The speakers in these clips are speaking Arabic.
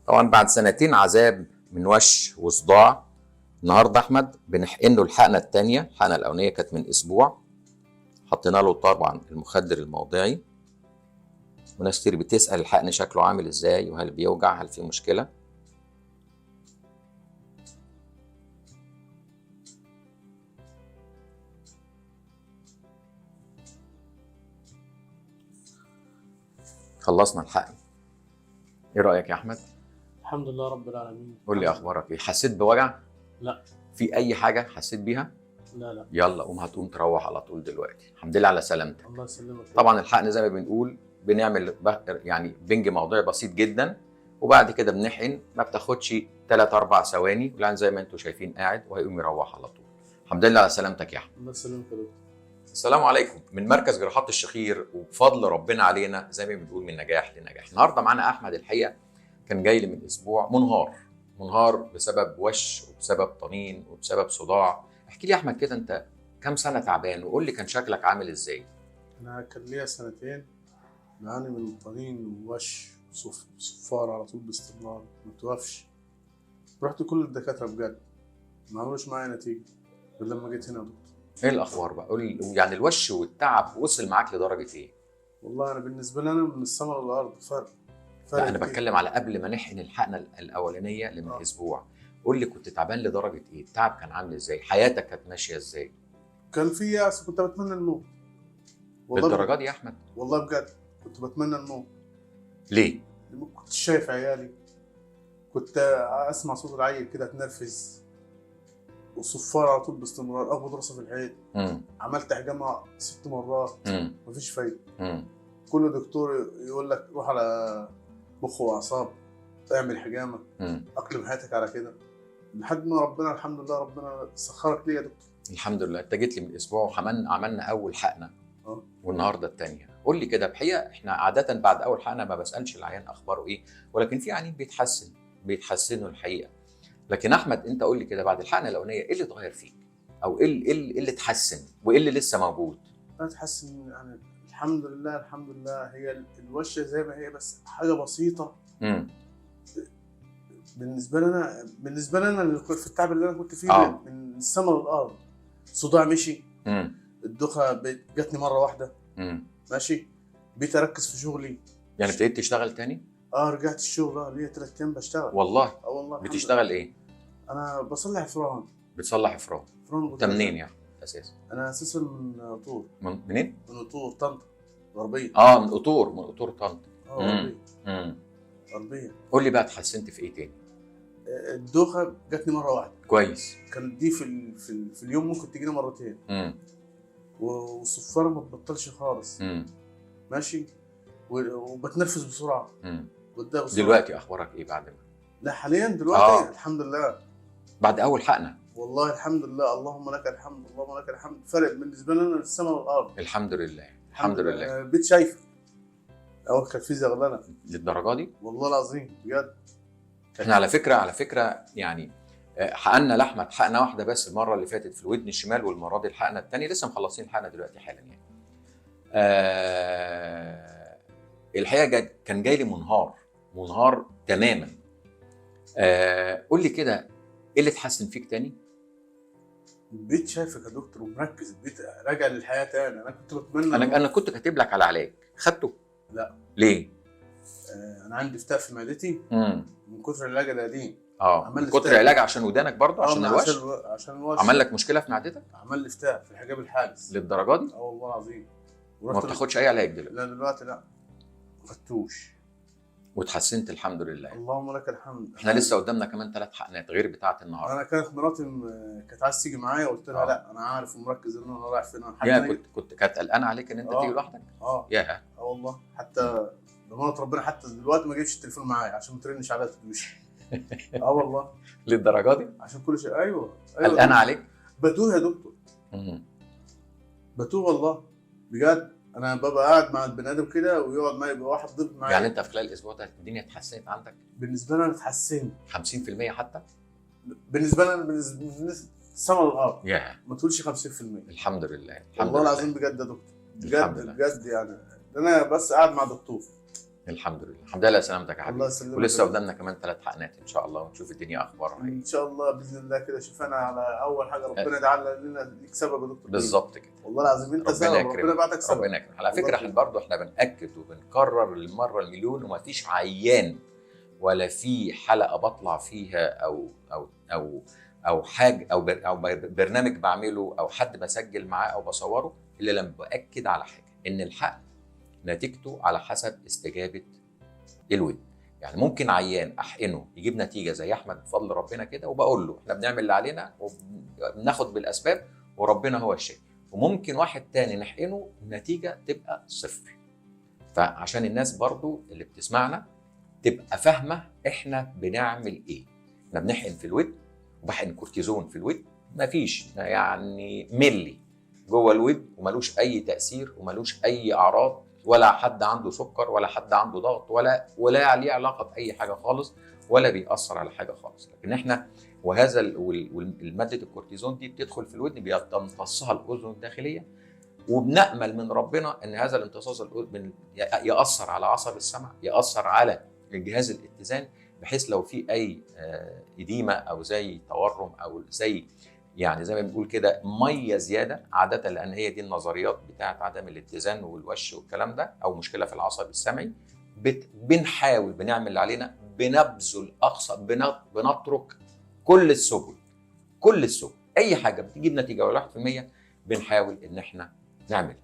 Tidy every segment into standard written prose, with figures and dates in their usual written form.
طبعا بعد سنتين عذاب من وش وصداع، النهارده احمد بنحقن له الحقنه الثانيه. الحقنه الاولانيه كانت من اسبوع، حطينا له طبعا المخدر الموضعي، وناس كتير بتسال الحقن شكله عامل ازاي وهل بيوجع، هل في مشكله. خلصنا الحقن، ايه رايك يا احمد؟ الحمد لله رب العالمين. قول لي اخبارك ايه؟ حسيت بوجع؟ لا. في اي حاجه حسيت بيها؟ لا. يلا قوم، هتقوم تروح على طول دلوقتي. الحمد لله على سلامتك. الله يسلمك. طبعا الحقن زي ما بنقول بنعمل يعني بنج موضعي بسيط جدا، وبعد كده بنحقن، ما بتاخدش 3 4 ثواني، والعين زي ما انتم شايفين قاعد وهيقوم يروح على طول. الحمد لله على سلامتك يا احمد. الله يسلمك يا دكتور. السلام عليكم من مركز جراحات الشخير، وبفضل ربنا علينا زي ما بنقول من نجاح لنجاح. النهارده معانا احمد، الحقيقه كان جاي لي من اسبوع منهار بسبب وش وبسبب طنين وبسبب صداع. احكي لي يا احمد كده، انت كام سنه تعبان؟ وقول لي كان شكلك عامل ازاي؟ انا كان ليا سنتين بعاني من طنين ووش صفار على طول باستمرار ما توقفش. رحت كل الدكاتره بجد ما عملوش معايا نتيجه غير لما جيت هنا يا دكتور. ايه الاخبار بقى؟ قول لي يعني الوش والتعب وصل معاك لدرجه ايه؟ والله انا بالنسبه لي انا من السما للارض فرق لا انا كتير. بتكلم على قبل ما نحقن الحقنه الاولانيه اللي من اسبوع. قول لي كنت تعبان لدرجه ايه؟ التعب كان عامل ازاي؟ حياتك كانت ماشيه ازاي؟ كان في يأس، كنت بتمنى الموت للدرجه دي يا احمد؟ والله بجد كنت بتمنى الموت. ليه؟ ما كنتش شايف عيالي، كنت اسمع صوت العيل كده اتنرفز وصفار على طول باستمرار، اخبط راسي في الحيط. عملت حجامه 6 مرات مفيش فايده. كل دكتور يقول لك روح على مخ واعصاب، اعمل حجامه، اقلم حياتك على كده، لحد ما ربنا الحمد لله ربنا سخرك ليا يا دكتور. الحمد لله. انت جيت لي من اسبوع وعملنا اول حقنه والنهارده الثانيه. قول لي كده، بحقيقه احنا عاده بعد اول حقنه ما بسالش العيان اخباره ايه، ولكن في عيانين بيتحسنوا الحقيقه. لكن احمد انت قول لي كده، بعد الحقنه الاولانيه ايه اللي اتغير فيك؟ او ايه اللي اتحسن وايه اللي لسه موجود؟ انا اتحسن يعني الحمد لله الحمد لله. هي الوشه زي ما هي بس حاجه بسيطه. بالنسبه لي انا في التعب اللي انا كنت فيه من السما للارض. صداع مشي. الدوخه جاتني مره واحده. ماشي. بقيت اركز في شغلي. يعني ابتديت تشتغل تاني؟ رجعت الشغل. ليا 3 ايام بشتغل. والله؟ والله. بتشتغل ايه؟ انا بصلح فران. بتصلح فران؟ انت منين يعني اساسا؟ انا اساسا من قطور. منين؟ من قطور طنطا غربيه. من قطور طنطا. غربيه. قول لي بقى اتحسنت في ايه تاني؟ الدوخه جاتني مره واحده. كويس. كانت دي في اليوم ممكن تجيني مرتين. والصفاره ما تبطلش خالص. ماشي. وبتنفس بسرعه. دلوقتي اخبارك ايه بعد ما؟ لا حاليا دلوقتي الحمد لله. بعد اول حقنه؟ والله الحمد لله. اللهم لك الحمد اللهم لك الحمد. فرق بالنسبه لنا للسماء والارض. الحمد لله الحمد لله. البيت شايفه. اول كانت في زغلله للدرجه دي؟ والله العظيم بجد. احنا على فكره يعني حقنا لاحمد حقنه واحده بس المره اللي فاتت في الودن الشمال، والمره دي الحقنه الثانيه. لسه مخلصين الحقنه دلوقتي حالا يعني. الحقيقه كان جاي لي منهار تماما. قول لي كده ايه اللي اتحسن فيك تاني؟ البيت شايفك يا دكتور ومركز. البيت راجع للحياه تاني. انا كنت بتمنى انا كنت كاتب لك على علاج، خدته؟ لا. ليه؟ انا عندي فتاء في معدتي من كتر العلاج القديم. من كتر العلاج عشان ودانك برضه؟ عشان الوش؟ عشان الوش. عمل لك مشكله في معدتك؟ عمل لي فتاء في الحجاب الحاجز. للدرجه دي؟ والله العظيم. ما بتاخدش اي علاج دلوقتي؟ لا دلوقتي لا، ما خدتوش. واتحسنت الحمد لله. اللهم لك الحمد. احنا لسه قدامنا كمان 3 حقنات غير بتاعه النهارده. انا كانت مراتي كانت عايزه تيجي معايا، قلت لها لا انا عارف ومركز ان انا رايح فين. كانت قلقانه عليك ان انت تيجي لوحدك؟ ياها. والله. حتى بمنة ربنا حتى دلوقتي ما جبتش التليفون معايا عشان ما ترنش عليا تدوش. والله. للدرجه دي؟ عشان كل شيء. ايوه قلقانه عليك؟ بتوه يا دكتور. بتوه والله بجد. انا ببقى قاعد مع البني ادم كده ويقعد معايا، يبقى واحد ضيف معايا. يعني انت في خلال الاسبوع ده الدنيا اتحسنت عندك؟ بالنسبه لي انا اتحسنت 50% حتى؟ بالنسبه لي انا بالنسبه السما والارض. ما تقولش 50%. الحمد لله. والله العظيم بجد يا دكتور. بجد بجد يعني. انا بس قاعد مع دكتور الحمد لله، الحمد لله على سلامتك يا حبيبي. الله يسلمك. ولسه قدامنا كمان 3 حقنات ان شاء الله، ونشوف الدنيا اخبارها ايه. ان شاء الله باذن الله كده. شوف انا على اول حاجه ربنا يجعل لنا ليك سبب يا دكتور. بالظبط كده، والله العظيم انت سبب، ربنا بعتك سبب. ربنا يكرمك. على فكره احنا برضه احنا بنأكد وبنكرر للمره المليون، وما فيش عيان ولا في حلقه بطلع فيها او حاجه او برنامج بعمله او حد بسجل معاه او بصوره الا لما باكد على حاجه، ان الحق نتيجته على حسب استجابه الود. يعني ممكن عيان احقنه يجيب نتيجه زي احمد بفضل ربنا كده، وبقول له احنا بنعمل اللي علينا وبناخد بالاسباب وربنا هو الشافي، وممكن واحد تاني نحقنه النتيجه تبقى صفر. فعشان الناس برضو اللي بتسمعنا تبقى فاهمه احنا بنعمل ايه. احنا بنحقن في الود، وبحقن كورتيزون في الود، مفيش يعني ملي جوه الود وملوش اي تاثير وملوش اي اعراض، ولا حد عنده سكر ولا حد عنده ضغط ولا ليه علاقه باي حاجه خالص، ولا بيأثر على حاجه خالص. لكن احنا وهذا الماده الكورتيزون دي بتدخل في الودن بيمتصها الاذن الداخليه، وبنأمل من ربنا ان هذا الامتصاص يأثر على عصب السمع، يأثر على الجهاز الاتزان، بحيث لو في اي اديمه او زي تورم او زي يعني زي ما بنقول كده ميه زياده عاده، لان هي دي النظريات بتاعت عدم الاتزان والوش والكلام ده، او مشكله في العصب السمعي، بنحاول بنعمل اللي علينا، بنبذل اقصى، بنترك كل السبل اي حاجه بتجيب نتيجه ولا 1% بنحاول ان احنا نعمل.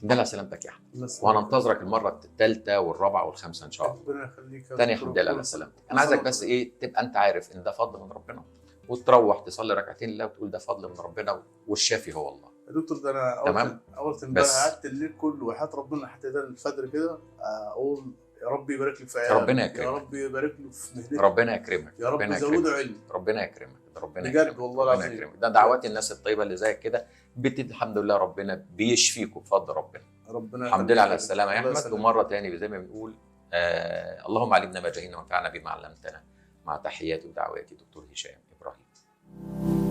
ده على سلامتك يا احمد، وهننتظرك المره الثالثه والرابعه والخامسه ان شاء الله. ربنا يخليك يا تاني دكتور. الحمد لله على سلامتك. انا عايزك بس ايه تبقى انت عارف ان ده فضل من ربنا، وتروح تصلي ركعتين لله وتقول ده فضل من ربنا والشافي هو الله. يا دكتور ده انا تمام؟ اول امبارح قعدت الليل كله وحياة ربنا حتى ده الفجر كده اقول يا رب يبارك لي في عيالي، ربنا يكرمك، يا رب يبارك له في مهنته، ربنا يكرمك، يا رب زوده علم، ربنا يكرمك، ربنا بجد يكرمك، والله ربنا العظيم. يكرمك. ده دعوات الناس الطيبه اللي زيك كده الحمد لله ربنا بيشفيكوا بفضل ربنا. ربنا الحمد لله على السلامه يا الله احمد. ومره تاني زي ما بنقول اللهم علمنا ما جهلنا وانفعنا بما علمتنا، مع تحياتي ودعواتي دكتور هشام ابراهيم.